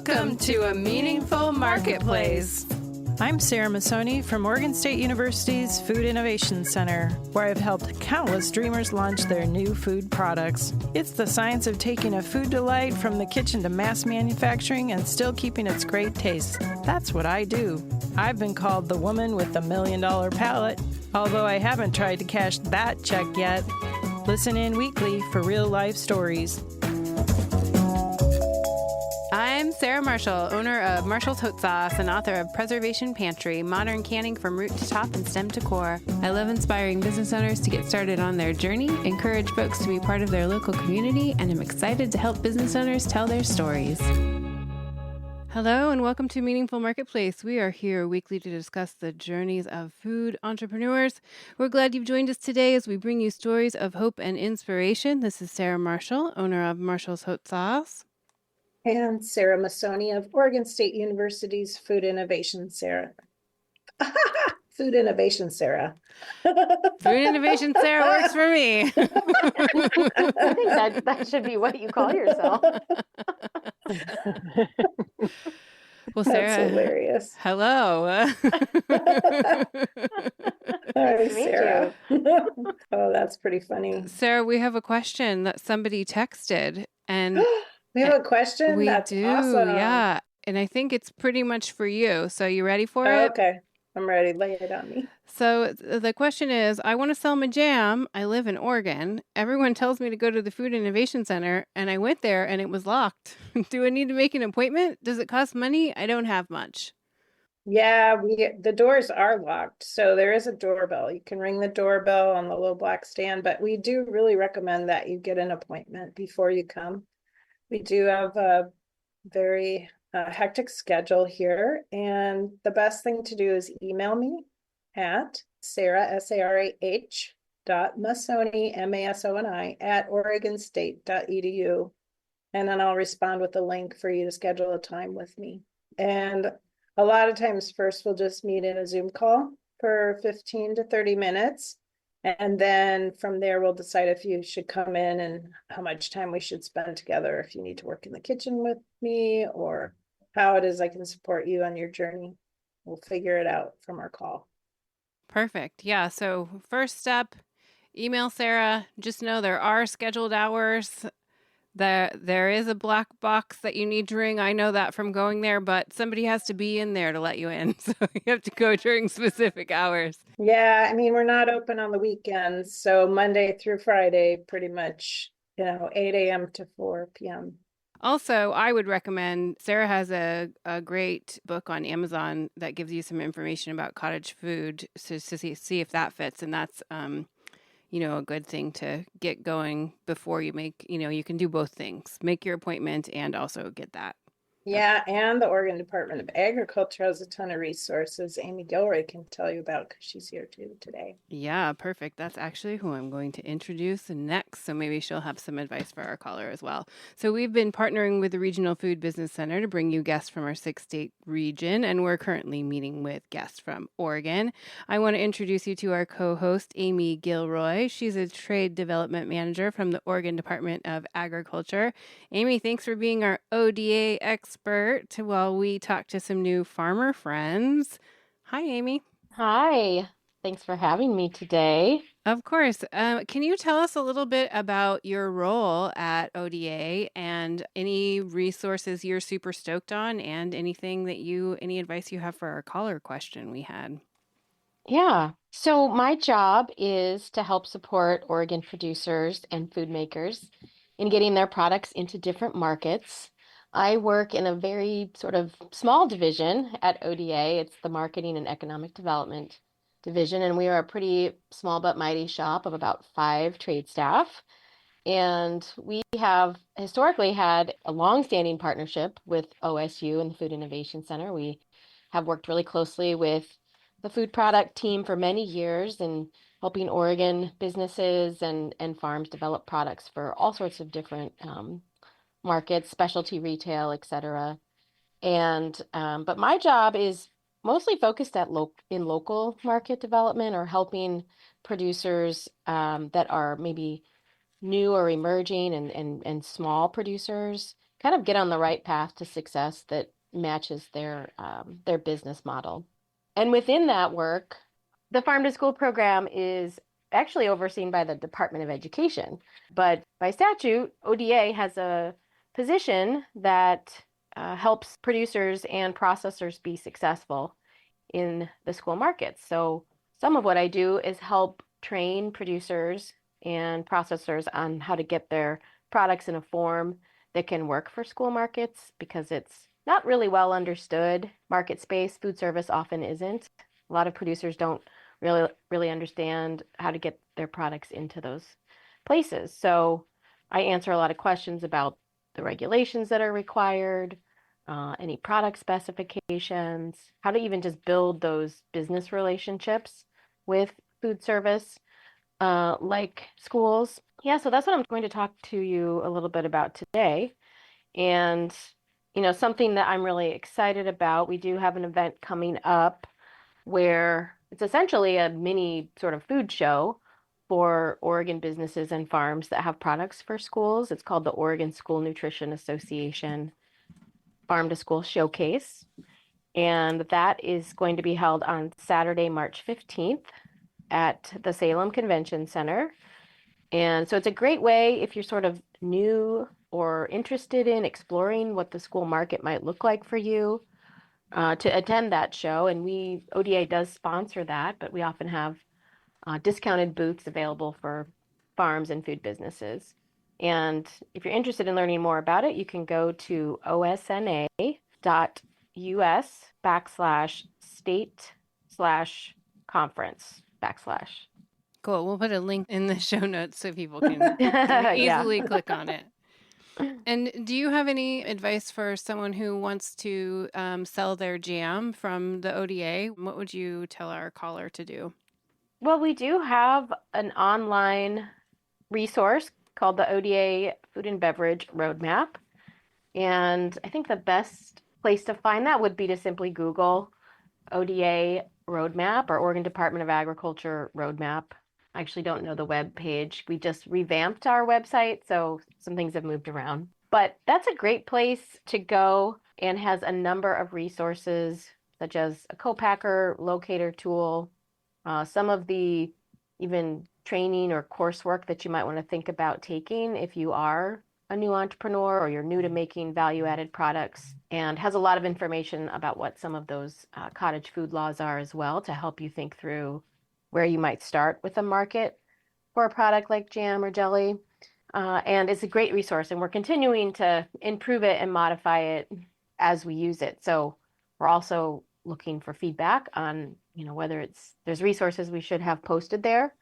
Welcome to A Meaningful Marketplace. I'm Sarah Masoni from Oregon State University's Food Innovation Center, where I've helped countless dreamers launch their new food products. It's the science of taking a food delight from the kitchen to mass manufacturing and still keeping its great taste. That's what I do. I've been called the woman with the $1 million palate, although I haven't tried to cash that check yet. Listen in weekly for real-life stories. I'm Sarah Marshall, owner of Marshall's Haute Sauce and author of Preservation Pantry, modern canning from root to top and stem to core. I love inspiring business owners to get started on their journey, encourage folks to be part of their local community, and I'm excited to help business owners tell their stories. Hello and welcome to Meaningful Marketplace. We are here weekly to discuss the journeys of food entrepreneurs. We're glad you've joined us today as we bring you stories of hope and inspiration. This is Sarah Marshall, owner of Marshall's Haute Sauce. And Sarah Masoni of Oregon State University's Food Innovation Center. Food Innovation Sarah. Food Innovation Sarah works for me. I think that should be what you call yourself. Well, Sarah, that's hilarious. Hello. Hi, Sarah. Oh, that's pretty funny. Sarah, we have a question that somebody texted, and we have a question? That's awesome. Yeah. And I think it's pretty much for you. So you ready for it? it? Okay. I'm ready. Lay it on me. So the question is, I want to sell my jam. I live in Oregon. Everyone tells me to go to the Food Innovation Center, and I went there and it was locked. Do I need to make an appointment? Does it cost money? I don't have much. Yeah, the doors are locked. So there is a doorbell. You can ring the doorbell on the little black stand, but we do really recommend that you get an appointment before you come. We do have a very hectic schedule here, and the best thing to do is email me at Sarah, SARAH, Masoni, MASONI, at OregonState.edu, and then I'll respond with a link for you to schedule a time with me. And a lot of times first we'll just meet in a Zoom call for 15 to 30 minutes. And then from there, we'll decide if you should come in and how much time we should spend together, if you need to work in the kitchen with me or how it is I can support you on your journey. We'll figure it out from our call. Perfect. Yeah. So first step, email Sarah. Just know there are scheduled hours. There is a black box that you need to ring. I know that from going there, but somebody has to be in there to let you in. So you have to go during specific hours. Yeah, I mean, we're not open on the weekends. So Monday through Friday, pretty much, 8 a.m. to 4 p.m. Also, I would recommend, Sarah has a great book on Amazon that gives you some information about cottage food to see if that fits. And that's a good thing to get going before you make, you can do both things, make your appointment and also get that. Yeah, and the Oregon Department of Agriculture has a ton of resources Amy Gilroy can tell you about because she's here too today. Yeah, perfect. That's actually who I'm going to introduce next. So maybe she'll have some advice for our caller as well. So we've been partnering with the Regional Food Business Center to bring you guests from our 6-state region, and we're currently meeting with guests from Oregon. I want to introduce you to our co-host, Amy Gilroy. She's a trade development manager from the Oregon Department of Agriculture. Amy, thanks for being our ODA expert while we talk to some new farmer friends. Hi, Amy. Hi. Thanks for having me today. Of course. Can you tell us a little bit about your role at ODA and any resources you're super stoked on and any advice you have for our caller question we had? Yeah. So my job is to help support Oregon producers and food makers in getting their products into different markets. I work in a very sort of small division at ODA. It's the Marketing and Economic Development Division, and we are a pretty small but mighty shop of about 5 trade staff. And we have historically had a long-standing partnership with OSU and the Food Innovation Center. We have worked really closely with the food product team for many years and helping Oregon businesses and farms develop products for all sorts of different markets, specialty retail, etc. And but my job is mostly focused in local market development or helping producers that are maybe new or emerging and small producers kind of get on the right path to success that matches their business model. And within that work, the Farm to School program is actually overseen by the Department of Education. But by statute, ODA has a position that helps producers and processors be successful in the school markets. So some of what I do is help train producers and processors on how to get their products in a form that can work for school markets, because it's not really well understood market space. Food service often isn't. A lot of producers don't really understand how to get their products into those places. So I answer a lot of questions about the regulations that are required, any product specifications, how to even just build those business relationships with food service, like schools. Yeah, so that's what I'm going to talk to you a little bit about today. And, something that I'm really excited about, we do have an event coming up where it's essentially a mini sort of food show for Oregon businesses and farms that have products for schools. It's called the Oregon School Nutrition Association Farm to School Showcase. And that is going to be held on Saturday, March 15th at the Salem Convention Center. And so it's a great way if you're sort of new or interested in exploring what the school market might look like for you, to attend that show. And ODA does sponsor that, but we often have discounted booths available for farms and food businesses. And if you're interested in learning more about it, you can go to osna.us/state/conference/. Cool. We'll put a link in the show notes so people can easily click on it. And do you have any advice for someone who wants to sell their jam from the ODA? What would you tell our caller to do? Well, we do have an online resource called the ODA Food and Beverage Roadmap. And I think the best place to find that would be to simply Google ODA Roadmap or Oregon Department of Agriculture Roadmap. I actually don't know the web page. We just revamped our website, so some things have moved around. But that's a great place to go, and has a number of resources such as a co-packer locator tool, some of the even training or coursework that you might want to think about taking if you are a new entrepreneur or you're new to making value-added products, and has a lot of information about what some of those cottage food laws are as well, to help you think through where you might start with a market for a product like jam or jelly. And it's a great resource, and we're continuing to improve it and modify it as we use it. So we're also looking for feedback on, whether there's resources we should have posted there,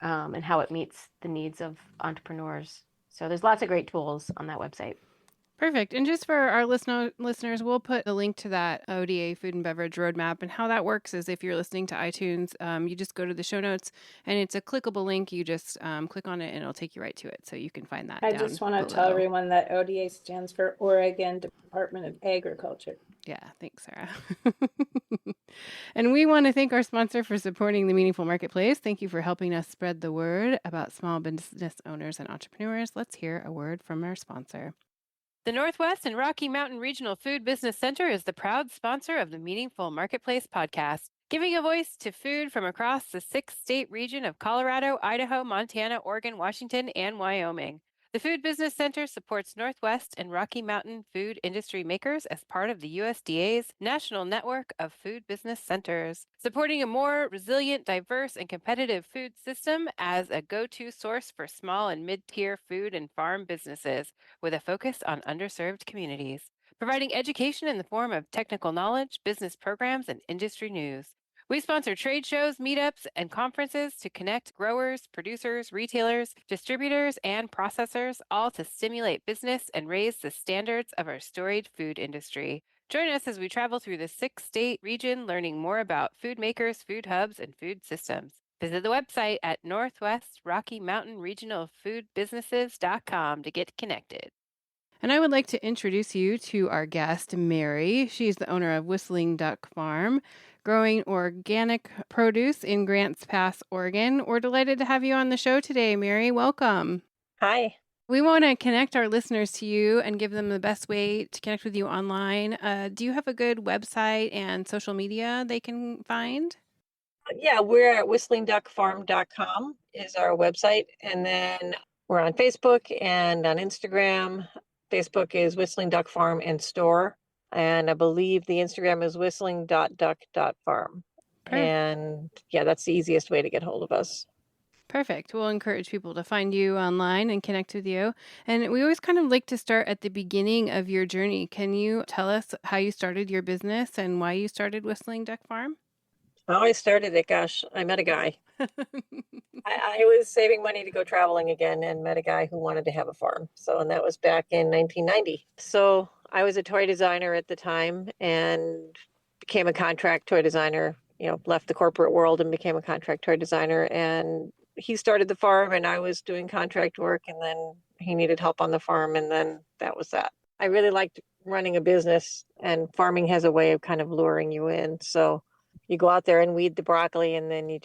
and how it meets the needs of entrepreneurs. So there's lots of great tools on that website. Perfect. And just for our listeners, we'll put a link to that ODA Food and Beverage Roadmap. And how that works is, if you're listening to iTunes, you just go to the show notes, and it's a clickable link. You just click on it and it'll take you right to it. So you can find that I down just want to below. tell everyone that ODA stands for Oregon Department of Agriculture. Yeah, thanks, Sarah. And we want to thank our sponsor for supporting the Meaningful Marketplace. Thank you for helping us spread the word about small business owners and entrepreneurs. Let's hear a word from our sponsor. The Northwest and Rocky Mountain Regional Food Business Center is the proud sponsor of the Meaningful Marketplace podcast, giving a voice to food from across the 6-state region of Colorado, Idaho, Montana, Oregon, Washington, and Wyoming. The Food Business Center supports Northwest and Rocky Mountain food industry makers as part of the USDA's National Network of Food Business Centers, supporting a more resilient, diverse, and competitive food system as a go-to source for small and mid-tier food and farm businesses, with a focus on underserved communities, providing education in the form of technical knowledge, business programs, and industry news. We sponsor trade shows, meetups, and conferences to connect growers, producers, retailers, distributors, and processors, all to stimulate business and raise the standards of our storied food industry. Join us as we travel through the 6-state region, learning more about food makers, food hubs, and food systems. Visit the website at Northwest Rocky Mountain Regional Food Businesses.com to get connected. And I would like to introduce you to our guest, Mary. She's the owner of Whistling Duck Farm, growing organic produce in Grants Pass, Oregon. We're delighted to have you on the show today, Mary. Welcome. Hi. We want to connect our listeners to you and give them the best way to connect with you online. Do you have a good website and social media they can find? Yeah, we're at whistlingduckfarm.com is our website. And then we're on Facebook and on Instagram. Facebook is Whistling Duck Farm and Store. And I believe the Instagram is whistling.duck.farm. And yeah, that's the easiest way to get hold of us. Perfect. We'll encourage people to find you online and connect with you. And we always kind of like to start at the beginning of your journey. Can you tell us how you started your business and why you started Whistling Duck Farm? How I started it, gosh, I met a guy. I was saving money to go traveling again and met a guy who wanted to have a farm. And that was back in 1990. So I was a toy designer at the time and became a contract toy designer, left the corporate world and became a contract toy designer. And he started the farm and I was doing contract work, and then he needed help on the farm. And then that was that. I really liked running a business, and farming has a way of kind of luring you in. So you go out there and weed the broccoli, and then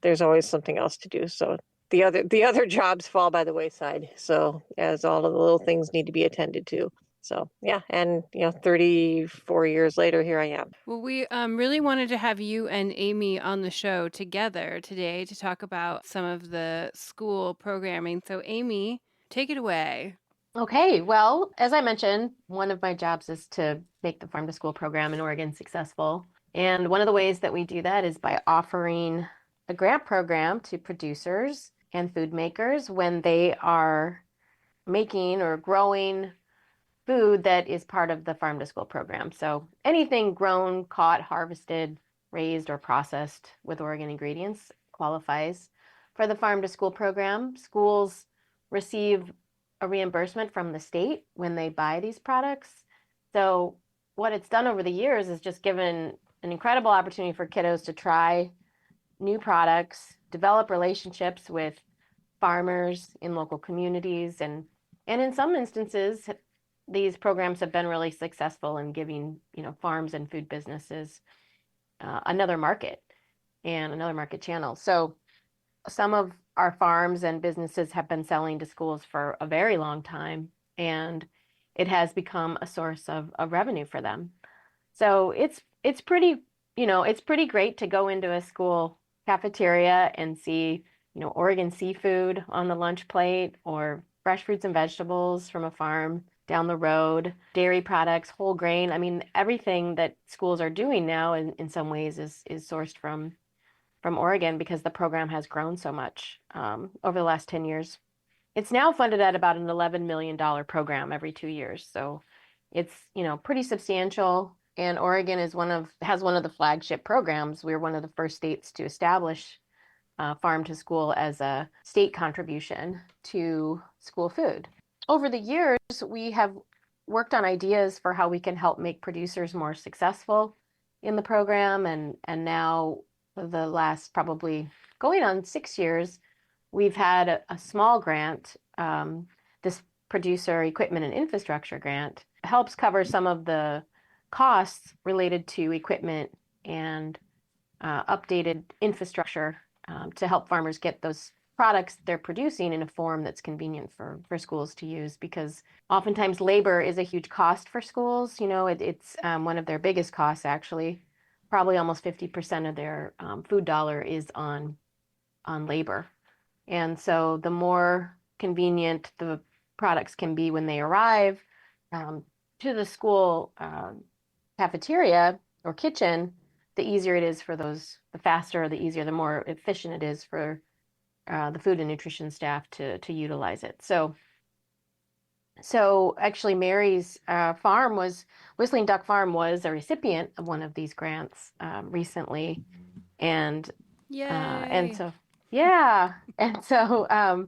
there's always something else to do. So the other jobs fall by the wayside. So as all of the little things need to be attended to. So yeah, and 34 years later, here I am. Well, we really wanted to have you and Amy on the show together today to talk about some of the school programming. So Amy, take it away. Okay, well, as I mentioned, one of my jobs is to make the Farm to School program in Oregon successful. And one of the ways that we do that is by offering a grant program to producers and food makers when they are making or growing food that is part of the Farm to School program. So anything grown, caught, harvested, raised, or processed with Oregon ingredients qualifies for the Farm to School program. Schools receive a reimbursement from the state when they buy these products. So what it's done over the years is just given an incredible opportunity for kiddos to try new products, develop relationships with farmers in local communities, and in some instances, these programs have been really successful in giving farms and food businesses another market and another market channel. So some of our farms and businesses have been selling to schools for a very long time, and it has become a source of revenue for them. So it's pretty great to go into a school cafeteria and see Oregon seafood on the lunch plate, or fresh fruits and vegetables from a farm down the road, dairy products, whole grain. I mean, everything that schools are doing now in some ways is sourced from Oregon, because the program has grown so much over the last 10 years. It's now funded at about an $11 million program every 2 years. So it's, pretty substantial. And Oregon has one of the flagship programs. We were one of the first states to establish Farm to School as a state contribution to school food. Over the years, we have worked on ideas for how we can help make producers more successful in the program. And now, for the last probably going on 6 years, we've had a small grant. This producer equipment and infrastructure grant helps cover some of the costs related to equipment and updated infrastructure to help farmers get those products they're producing in a form that's convenient for schools to use, because oftentimes labor is a huge cost for schools. It's one of their biggest costs, actually. Probably almost 50% of their food dollar is on labor. And so the more convenient the products can be when they arrive to the school cafeteria or kitchen, the easier it is for those, the faster, the easier, the more efficient it is for the food and nutrition staff to utilize it. So actually Mary's farm Whistling Duck Farm was a recipient of one of these grants recently. And so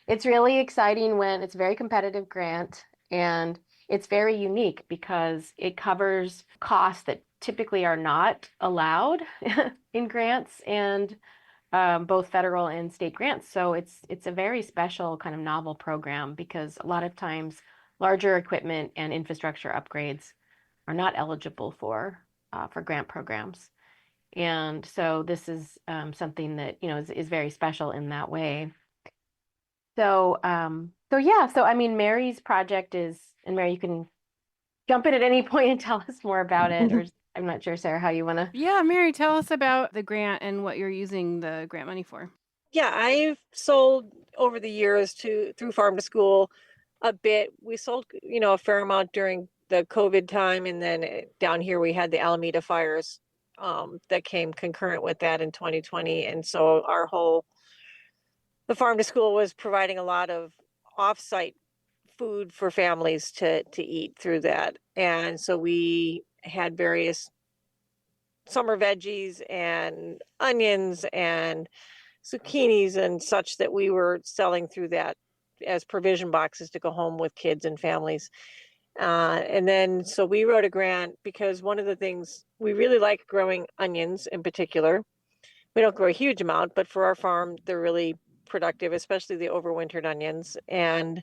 it's really exciting when it's a very competitive grant, and it's very unique because it covers costs that typically are not allowed in grants, and both federal and state grants. So it's a very special kind of novel program, because a lot of times larger equipment and infrastructure upgrades are not eligible for grant programs. And so this is something that is very special in that way. So So yeah, so I mean, Mary's project is, and Mary, you can jump in at any point and tell us more about it, or I'm not sure, Sarah, how you want to. Yeah, Mary, tell us about the grant and what you're using the grant money for. Yeah, I've sold over the years through Farm to School a bit. We sold, a fair amount during the COVID time, and then down here we had the Alameda fires that came concurrent with that in 2020, and so the Farm to School was providing a lot of offsite food for families to eat through that, and so we had various summer veggies and onions and zucchinis and such that we were selling through that as provision boxes to go home with kids and families. And then, so we wrote a grant because one of the things we really like growing onions in particular. We don't grow a huge amount, but for our farm, they're really productive, especially the overwintered onions. And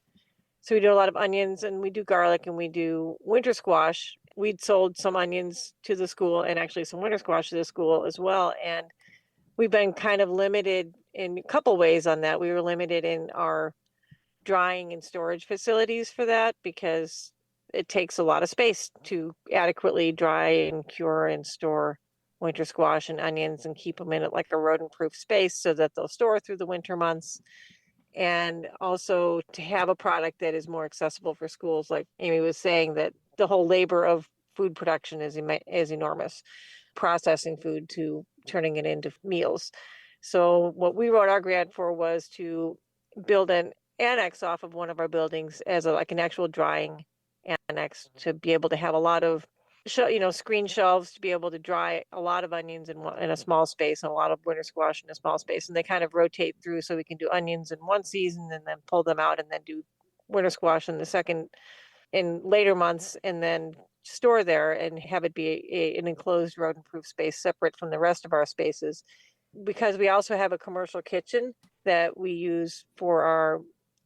so we do a lot of onions and we do garlic and we do winter squash. We'd sold some onions to the school and actually some winter squash to the school as well. And we've been kind of limited in a couple ways on that. We were limited in our drying and storage facilities for that because it takes a lot of space to adequately dry and cure and store winter squash and onions and keep them in it like a rodent-proof space so that they'll store through the winter months. And also to have a product that is more accessible for schools, like Amy was saying, that the whole labor of food production is enormous, processing food to turning it into meals. So what we wrote our grant for was to build an annex off of one of our buildings as like an actual drying annex to be able to have a lot of screen shelves to be able to dry a lot of onions in a small space and a lot of winter squash in a small space. And they kind of rotate through so we can do onions in one season and then pull them out and then do winter squash in later months and then store there and have it be an enclosed rodent-proof space separate from the rest of our spaces. Because we also have a commercial kitchen that we use for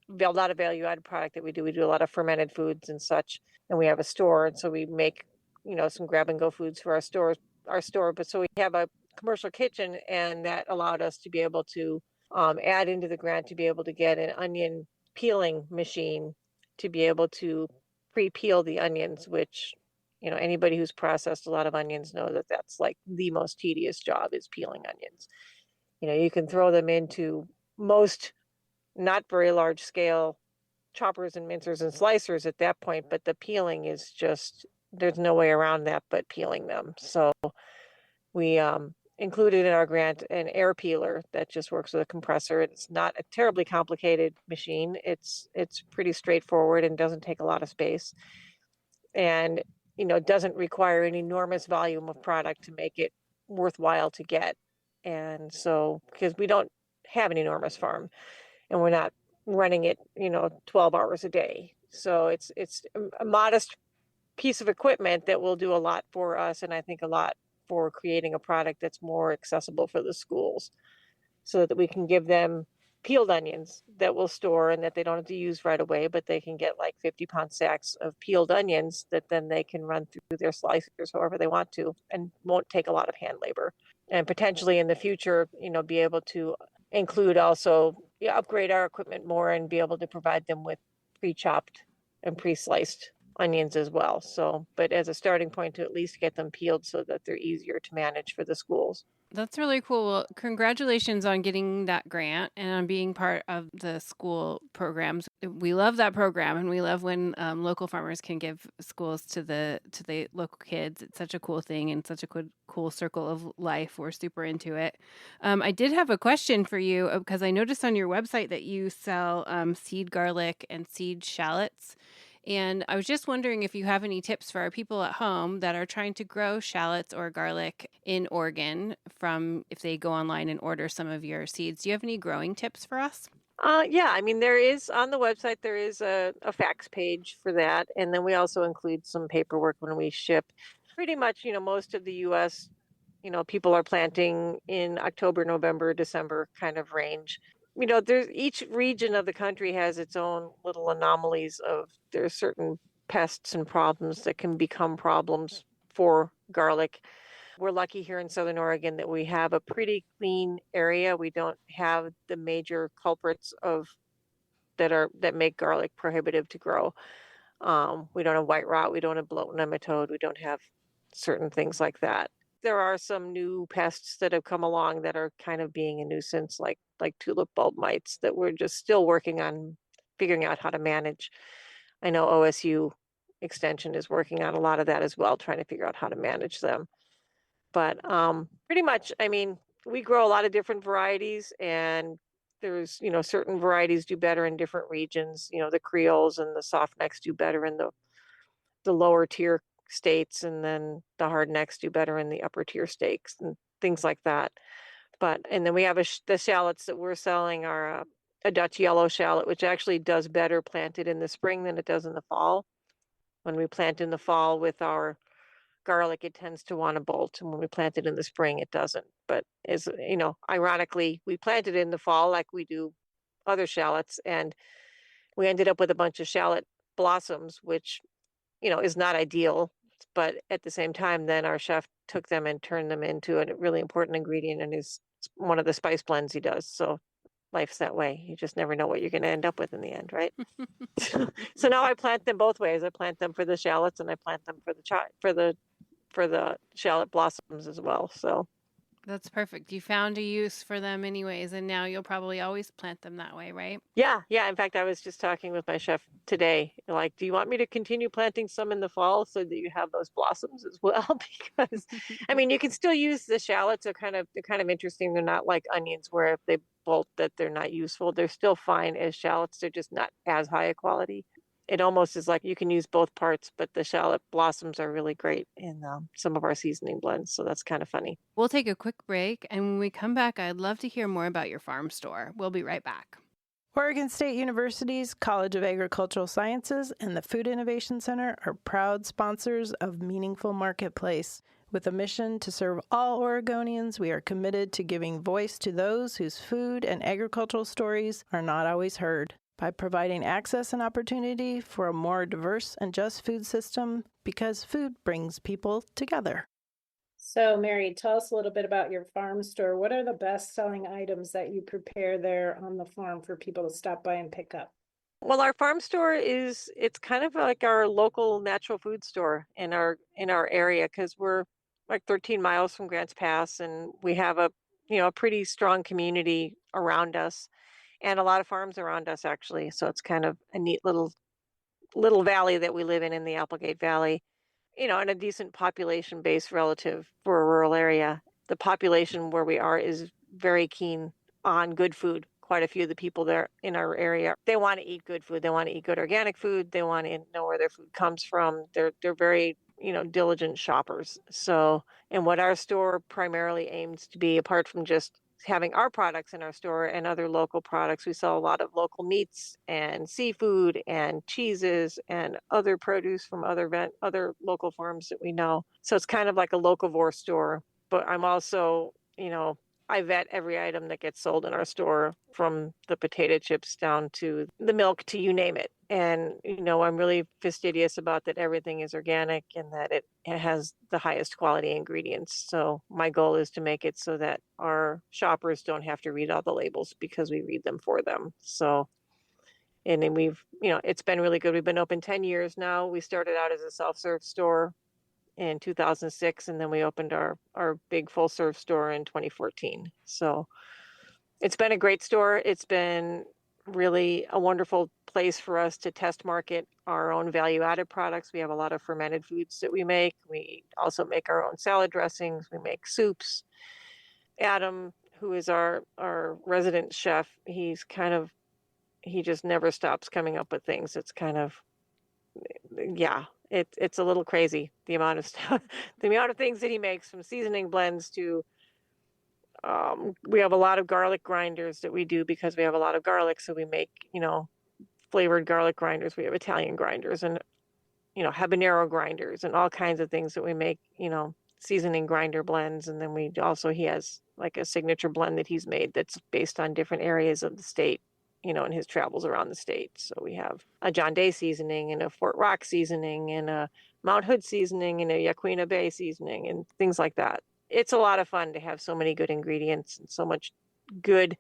a lot of value-added product that we do. We do a lot of fermented foods and such, and we have a store, and so we make some grab-and-go foods for our store. But so we have a commercial kitchen, and that allowed us to be able to add into the grant to be able to get an onion peeling machine to be able to pre-peel the onions, which anybody who's processed a lot of onions know that that's like the most tedious job is peeling onions. You can throw them into most not very large scale choppers and mincers and slicers at that point, but the peeling is just, there's no way around that but peeling them. So we included in our grant an air peeler that just works with a compressor. It's not a terribly complicated machine. It's pretty straightforward and doesn't take a lot of space. And doesn't require an enormous volume of product to make it worthwhile to get. And so, because we don't have an enormous farm and we're not running it, 12 hours a day. So it's a modest piece of equipment that will do a lot for us. And I think a lot for creating a product that's more accessible for the schools so that we can give them peeled onions that will store and that they don't have to use right away, but they can get like 50-pound sacks of peeled onions that then they can run through their slicers however they want to and won't take a lot of hand labor. And potentially in the future, be able to include also upgrade our equipment more and be able to provide them with pre-chopped and pre-sliced onions as well. So, but as a starting point to at least get them peeled so that they're easier to manage for the schools. That's really cool. Well, congratulations on getting that grant and on being part of the school programs. We love that program, and we love when local farmers can give schools to the local kids. It's such a cool thing and such a cool circle of life. We're super into it. I did have a question for you because I noticed on your website that you sell seed garlic and seed shallots. And I was just wondering if you have any tips for our people at home that are trying to grow shallots or garlic in Oregon from if they go online and order some of your seeds. Do you have any growing tips for us? Yeah, I mean, there is on the website, there is a fax page for that. And then we also include some paperwork when we ship. Pretty much, most of the U.S., people are planting in October, November, December kind of range. There's each region of the country has its own little anomalies of there's certain pests and problems that can become problems for garlic. We're lucky here in Southern Oregon that we have a pretty clean area. We don't have the major culprits of that make garlic prohibitive to grow. We don't have white rot, we don't have bloat nematode, we don't have certain things like that. There are some new pests that have come along that are kind of being a nuisance, like tulip bulb mites, that we're just still working on figuring out how to manage. I know OSU Extension is working on a lot of that as well, trying to figure out how to manage them. But pretty much, I mean, we grow a lot of different varieties, and there's, certain varieties do better in different regions. The Creoles and the softnecks do better in the lower tier states, and then the hardnecks do better in the upper tier states and things like that. And then we have the shallots that we're selling are a Dutch yellow shallot, which actually does better planted in the spring than it does in the fall. When we plant in the fall with our garlic, it tends to want to bolt, and when we plant it in the spring, it doesn't. But ironically, we planted in the fall like we do other shallots, and we ended up with a bunch of shallot blossoms, which is not ideal. But at the same time, then our chef took them and turned them into a really important ingredient in one of the spice blends he does. So life's that way. You just never know what you're going to end up with in the end, right? So now I plant them both ways. I plant them for the shallots, and I plant them for the shallot blossoms as well. So That's perfect. You found a use for them anyways, and now you'll probably always plant them that way, right? yeah. In fact, I was just talking with my chef today. Like, do you want me to continue planting some in the fall so that you have those blossoms as well? Because I mean, you can still use the shallots. They're kind of interesting. They're not like onions where if they bolt that they're not useful. They're still fine as shallots. They're just not as high a quality. It almost is like you can use both parts, but the shallot blossoms are really great in some of our seasoning blends. So that's kind of funny. We'll take a quick break, and when we come back, I'd love to hear more about your farm store. We'll be right back. Oregon State University's College of Agricultural Sciences and the Food Innovation Center are proud sponsors of Meaningful Marketplace. With a mission to serve all Oregonians, we are committed to giving voice to those whose food and agricultural stories are not always heard. By providing access and opportunity for a more diverse and just food system, because food brings people together. So, Mary, tell us a little bit about your farm store. What are the best-selling items that you prepare there on the farm for people to stop by and pick up? Well, our farm store it's kind of like our local natural food store in our area, because we're like 13 miles from Grants Pass, and we have a pretty strong community around us, and a lot of farms around us actually. So it's kind of a neat little valley that we live in the Applegate Valley, and a decent population base relative for a rural area. The population where we are is very keen on good food. Quite a few of the people there in our area, they want to eat good food. They want to eat good organic food. They want to know where their food comes from. They're very, diligent shoppers. So, and what our store primarily aims to be, apart from just having our products in our store and other local products, we sell a lot of local meats and seafood and cheeses and other produce from other local farms that we know. So it's kind of like a locavore store. But I'm also, I vet every item that gets sold in our store, from the potato chips down to the milk to you name it. And, I'm really fastidious about that everything is organic and that it has the highest quality ingredients. So my goal is to make it so that our shoppers don't have to read all the labels, because we read them for them. So, and then it's been really good. We've been open 10 years now. We started out as a self-serve store in 2006, and then we opened our big full-serve store in 2014. So it's been a great store. It's been really a wonderful place for us to test market our own value-added products. We have a lot of fermented foods that we make. We also make our own salad dressings. We make soups. Adam, who is our resident chef, he just never stops coming up with things. It's kind of, yeah, it's a little crazy, the amount of stuff, the amount of things that he makes, from seasoning blends to, we have a lot of garlic grinders that we do because we have a lot of garlic. So we make, flavored garlic grinders. We have Italian grinders and, habanero grinders and all kinds of things that we make, seasoning grinder blends. And then he has like a signature blend that he's made that's based on different areas of the state, in his travels around the state. So we have a John Day seasoning and a Fort Rock seasoning and a Mount Hood seasoning and a Yaquina Bay seasoning and things like that. It's a lot of fun to have so many good ingredients and so much good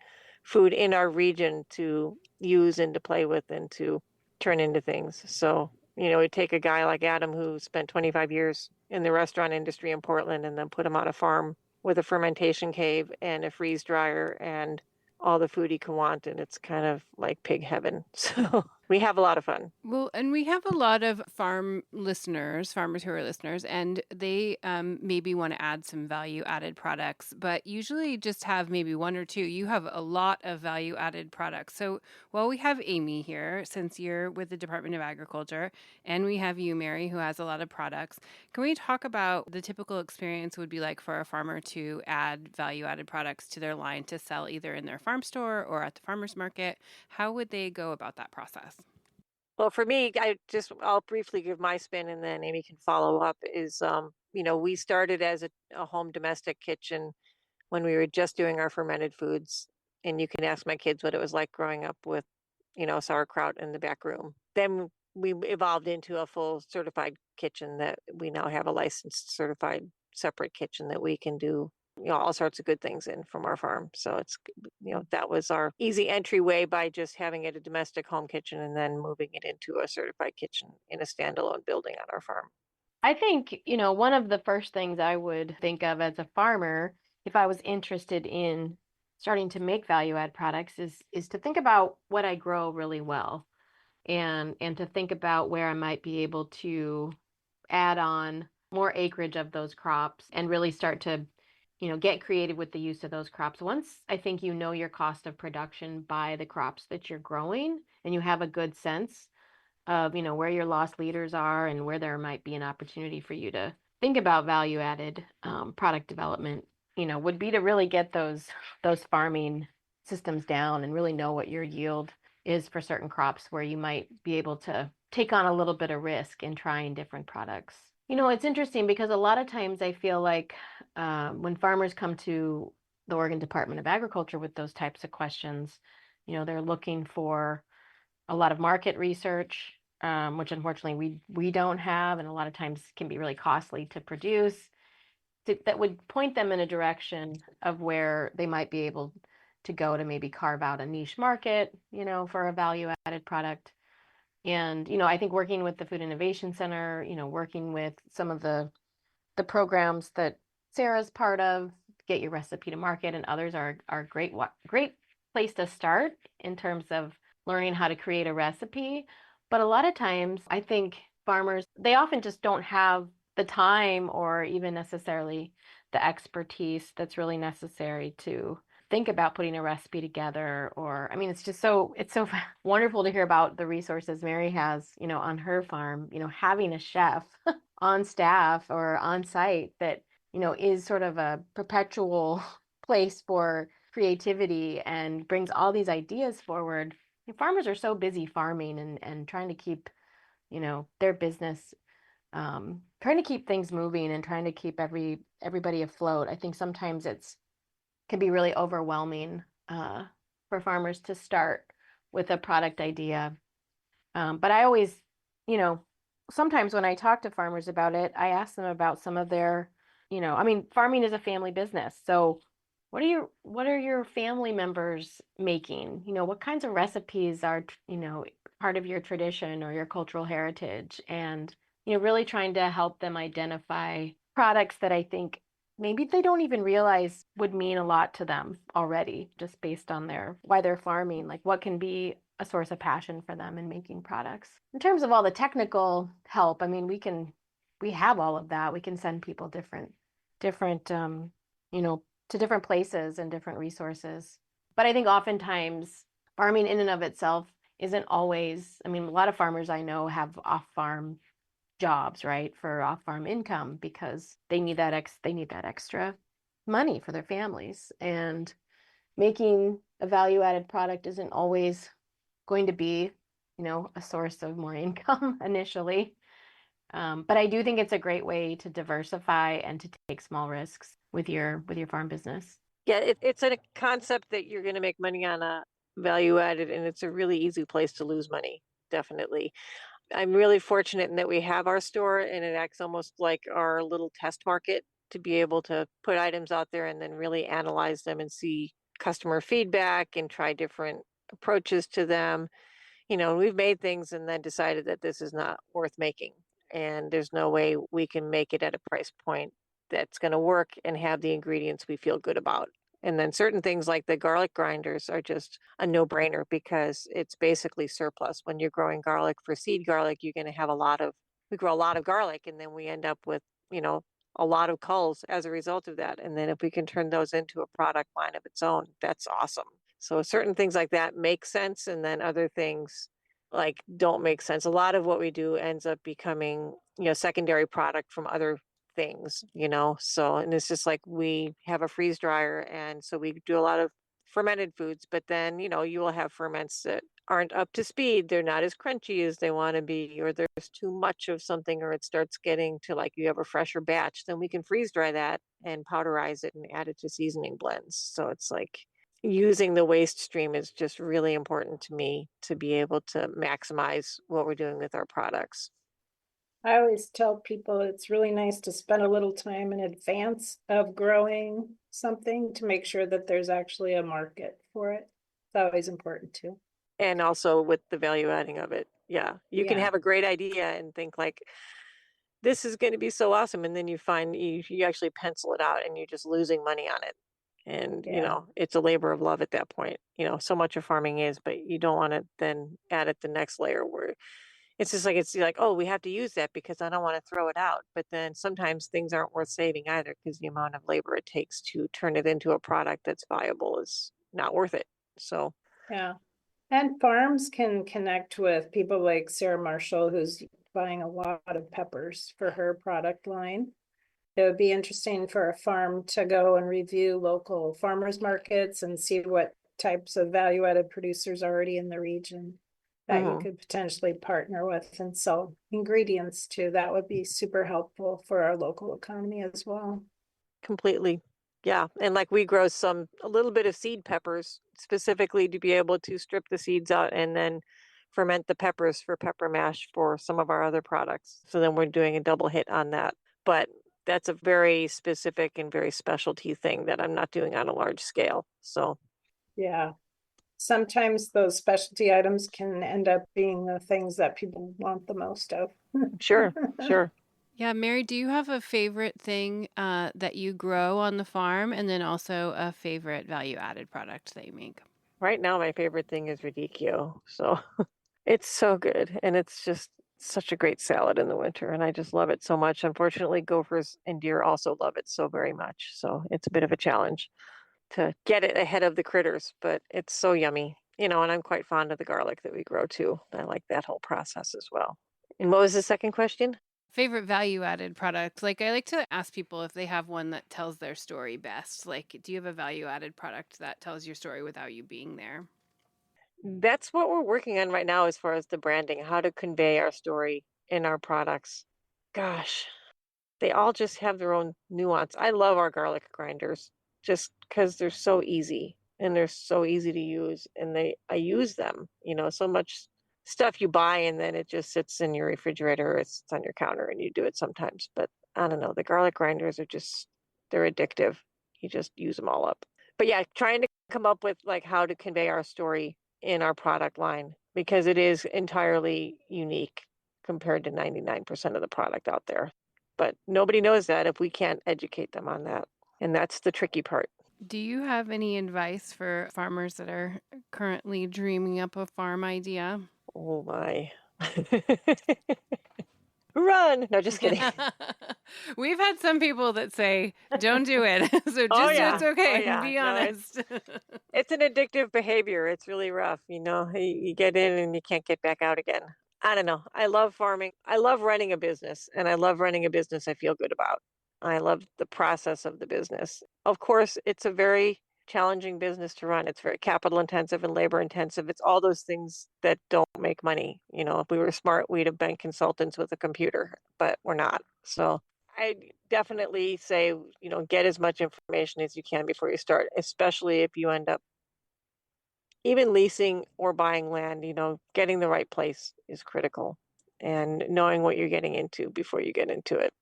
food in our region to use and to play with and to turn into things. So, we take a guy like Adam who spent 25 years in the restaurant industry in Portland and then put him on a farm with a fermentation cave and a freeze dryer and all the food he can want. And it's kind of like pig heaven. So we have a lot of fun. Well, and we have a lot of farmers who are listeners, and they maybe want to add some value added products, but usually just have maybe one or two. You have a lot of value added products. So while we have Amy here, since you're with the Department of Agriculture, and we have you, Mary, who has a lot of products, can we talk about the typical experience would be like for a farmer to add value added products to their line to sell either in their farm store or at the farmer's market? How would they go about that process? Well, for me, I'll briefly give my spin and then Amy can follow up is, we started as a home domestic kitchen when we were just doing our fermented foods. And you can ask my kids what it was like growing up with, sauerkraut in the back room. Then we evolved into a full certified kitchen that we now have a licensed certified separate kitchen that we can do all sorts of good things in from our farm. So it's, that was our easy entryway by just having it a domestic home kitchen and then moving it into a certified kitchen in a standalone building on our farm. I think, one of the first things I would think of as a farmer, if I was interested in starting to make value add products, is to think about what I grow really well and to think about where I might be able to add on more acreage of those crops and really start to get creative with the use of those crops. Once I think your cost of production by the crops that you're growing and you have a good sense of, where your loss leaders are and where there might be an opportunity for you to think about value added product development, would be to really get those farming systems down and really know what your yield is for certain crops where you might be able to take on a little bit of risk in trying different products. It's interesting because a lot of times I feel like when farmers come to the Oregon Department of Agriculture with those types of questions, they're looking for a lot of market research, which unfortunately we don't have, and a lot of times can be really costly to produce, that would point them in a direction of where they might be able to go to maybe carve out a niche market, for a value added product. And, I think working with the Food Innovation Center, working with some of the programs that Sarah's part of, Get Your Recipe to Market, and others are great place to start in terms of learning how to create a recipe. But a lot of times I think farmers, they often just don't have the time or even necessarily the expertise that's really necessary to think about putting a recipe together. Or, it's so wonderful to hear about the resources Mary has, on her farm, having a chef on staff or on site that, is sort of a perpetual place for creativity and brings all these ideas forward. Farmers are so busy farming and trying to keep, their business, trying to keep things moving and trying to keep everybody afloat. I think sometimes can be really overwhelming for farmers to start with a product idea. But I always, sometimes when I talk to farmers about it, I ask them about some of their, farming is a family business. So what are your family members making? What kinds of recipes are, part of your tradition or your cultural heritage? And, really trying to help them identify products that I think maybe they don't even realize would mean a lot to them already, just based on why they're farming, like what can be a source of passion for them in making products. In terms of all the technical help, we have all of that. We can send people different, to different places and different resources. But I think oftentimes farming in and of itself isn't always, a lot of farmers I know have off-farm jobs, right, for off-farm income because they need that extra money for their families. And making a value-added product isn't always going to be, a source of more income initially. But I do think it's a great way to diversify and to take small risks with your farm business. Yeah, it's a concept that you're going to make money on a value added, and it's a really easy place to lose money, definitely. I'm really fortunate in that we have our store and it acts almost like our little test market to be able to put items out there and then really analyze them and see customer feedback and try different approaches to them. We've made things and then decided that this is not worth making. And there's no way we can make it at a price point that's going to work and have the ingredients we feel good about. And then certain things like the garlic grinders are just a no-brainer because it's basically surplus. When you're growing garlic for seed garlic, you're going to have we grow a lot of garlic, and then we end up with, a lot of culls as a result of that. And then if we can turn those into a product line of its own, that's awesome. So certain things like that make sense, and then other things like don't make sense. A lot of what we do ends up becoming, secondary product from other things, so, and it's just like we have a freeze dryer, and so we do a lot of fermented foods, but then, you will have ferments that aren't up to speed. They're not as crunchy as they want to be, or there's too much of something, or it starts getting to like you have a fresher batch, then we can freeze dry that and powderize it and add it to seasoning blends. So it's like using the waste stream is just really important to me to be able to maximize what we're doing with our products. I always tell people it's really nice to spend a little time in advance of growing something to make sure that there's actually a market for it. It's always important too. And also with the value adding of it. Yeah. You can Yeah. have a great idea and think like, this is going to be so awesome. And then you find you actually pencil it out and you're just losing money on it. And, Yeah. it's a labor of love at that point. So much of farming is, but you don't want to then add it the next layer where it's like, oh, we have to use that because I don't want to throw it out. But then sometimes things aren't worth saving either because the amount of labor it takes to turn it into a product that's viable is not worth it. So, Yeah. And farms can connect with people like Sarah Marshall, who's buying a lot of peppers for her product line. It would be interesting for a farm to go and review local farmers markets and see what types of value-added producers are already in the region that you could potentially partner with and sell ingredients to. That would be super helpful for our local economy as well. completely. Yeah. And like we grow a little bit of seed peppers specifically to be able to strip the seeds out and then ferment the peppers for pepper mash for some of our other products. So then we're doing a double hit on that. But that's a very specific and very specialty thing that I'm not doing on a large scale. So, Yeah. Sometimes those specialty items can end up being the things that people want the most of. sure. Yeah, Mary, do you have a favorite thing that you grow on the farm, and then also a favorite value-added product that you make? Right now, my favorite thing is radicchio. So it's so good. And it's just such a great salad in the winter. And I just love it so much. Unfortunately, gophers and deer also love it so very much. So it's a bit of a challenge to get it ahead of the critters, but it's so yummy. And I'm quite fond of the garlic that we grow too. I like that whole process as well. And what was the second question? Favorite value-added product? Like, I like to ask people if they have one that tells their story best. Like, do you have a value-added product that tells your story without you being there? That's what we're working on right now as far as the branding, how to convey our story in our products. Gosh, they all just have their own nuance. I love our garlic grinders just because they're so easy and they're so easy to use. And I use them, so much stuff you buy and then it just sits in your refrigerator or it sits on your counter and you do it sometimes. But I don't know, the garlic grinders they're addictive. You just use them all up. But yeah, trying to come up with like how to convey our story in our product line because it is entirely unique compared to 99% of the product out there. But nobody knows that if we can't educate them on that. And that's the tricky part. Do you have any advice for farmers that are currently dreaming up a farm idea? Oh my. Run. No, just kidding. We've had some people that say, don't do it. So just it's okay. Be honest. It's an addictive behavior. It's really rough. You get in and you can't get back out again. I don't know. I love farming. I love running a business, and I love running a business I feel good about. I love the process of the business. Of course, it's a very challenging business to run. It's very capital intensive and labor intensive. It's all those things that don't make money. If we were smart, we'd have been consultants with a computer, but we're not. So I definitely say, get as much information as you can before you start, especially if you end up even leasing or buying land, getting the right place is critical and knowing what you're getting into before you get into it.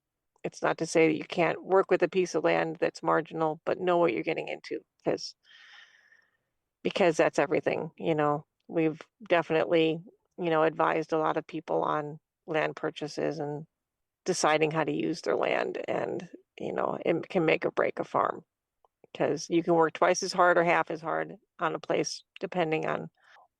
It's not to say that you can't work with a piece of land that's marginal, but know what you're getting into because because that's everything. We've definitely, advised a lot of people on land purchases and deciding how to use their land. And, it can make or break a farm because you can work twice as hard or half as hard on a place depending on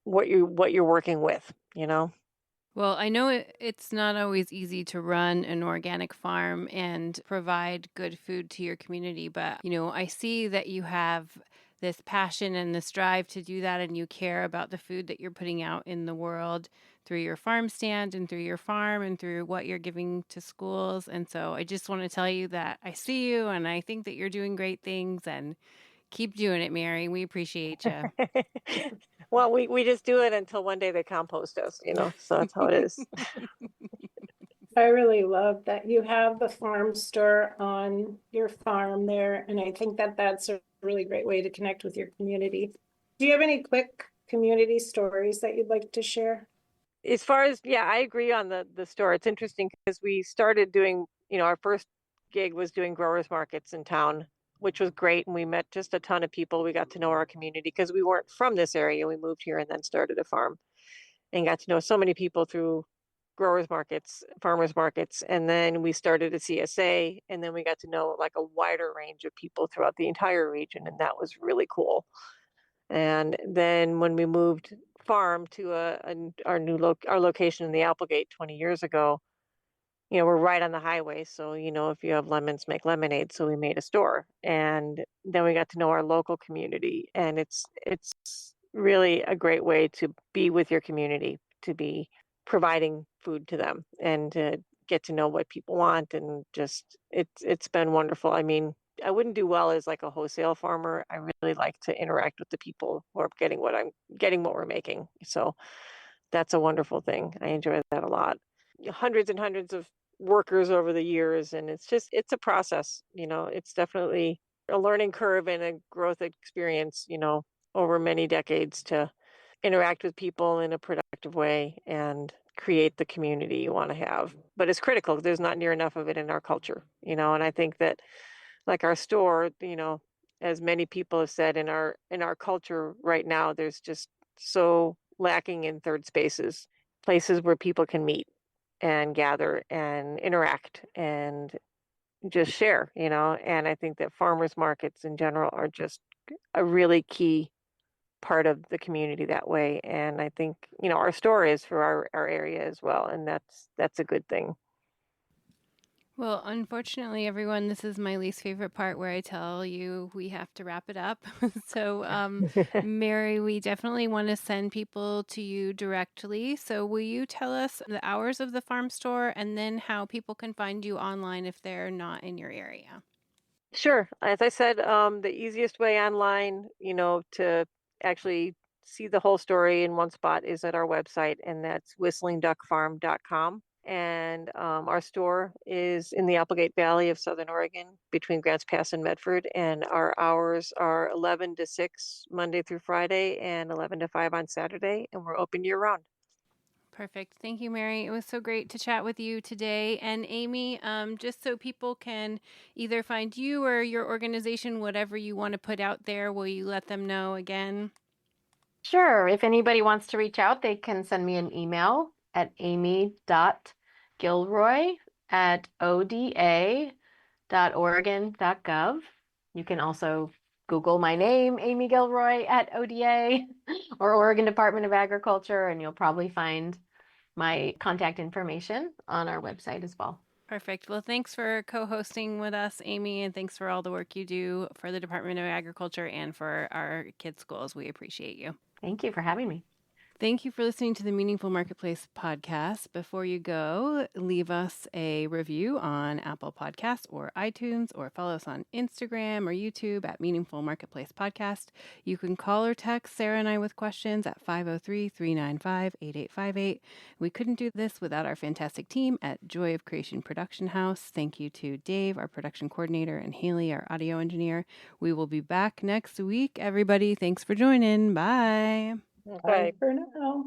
what you're working with. Well, I know it's not always easy to run an organic farm and provide good food to your community, but I see that you have this passion and this drive to do that, and you care about the food that you're putting out in the world through your farm stand and through your farm and through what you're giving to schools. And so I just want to tell you that I see you and I think that you're doing great things, and keep doing it, Mary. We appreciate you. Well, we just do it until one day they compost us, so that's how it is. I really love that you have the farm store on your farm there. And I think that that's a really great way to connect with your community. Do you have any quick community stories that you'd like to share? As far as, yeah, I agree on the store. It's interesting because we started doing, our first gig was doing growers markets in town, which was great. And we met just a ton of people. We got to know our community because we weren't from this area. We moved here and then started a farm and got to know so many people through growers markets, farmers markets. And then we started a CSA, and then we got to know like a wider range of people throughout the entire region. And that was really cool. And then when we moved farm to our location in the Applegate 20 years ago, we're right on the highway. So, if you have lemons, make lemonade. So we made a store, and then we got to know our local community. And it's really a great way to be with your community, to be providing food to them and to get to know what people want. And just, it's been wonderful. I mean, I wouldn't do well as like a wholesale farmer. I really like to interact with the people who are getting what we're making. So that's a wonderful thing. I enjoy that a lot. Hundreds and hundreds of workers over the years. And it's a process, it's definitely a learning curve and a growth experience, over many decades to interact with people in a productive way and create the community you want to have. But it's critical. There's not near enough of it in our culture, and I think that like our store, as many people have said in our culture right now, there's just so lacking in third spaces, places where people can meet and gather and interact and just share, and I think that farmers markets in general are just a really key part of the community that way. And I think, our store is for our area as well. And that's a good thing. Well, unfortunately, everyone, this is my least favorite part where I tell you we have to wrap it up. So, Mary, we definitely want to send people to you directly. So, will you tell us the hours of the farm store and then how people can find you online if they're not in your area? Sure. As I said, the easiest way online, to actually see the whole story in one spot is at our website, and that's whistlingduckfarm.com. And our store is in the Applegate Valley of Southern Oregon between Grants Pass and Medford. And our hours are 11 to 6 Monday through Friday and 11 to 5 on Saturday. And we're open year round. Perfect. Thank you, Mary. It was so great to chat with you today. And Amy, just so people can either find you or your organization, whatever you want to put out there, will you let them know again? Sure. If anybody wants to reach out, they can send me an email at amy.gilroy@oda.oregon.gov. You can also Google my name, Amy Gilroy at ODA or Oregon Department of Agriculture, and you'll probably find my contact information on our website as well. Perfect. Well, thanks for co-hosting with us, Amy, and thanks for all the work you do for the Department of Agriculture and for our kids' schools. We appreciate you. Thank you for having me. Thank you for listening to the Meaningful Marketplace podcast. Before you go, leave us a review on Apple Podcasts or iTunes, or follow us on Instagram or YouTube at Meaningful Marketplace Podcast. You can call or text Sarah and I with questions at 503-395-8858. We couldn't do this without our fantastic team at Joy of Creation Production House. Thank you to Dave, our production coordinator, and Haley, our audio engineer. We will be back next week. Everybody, thanks for joining. Bye. Okay. Bye for now.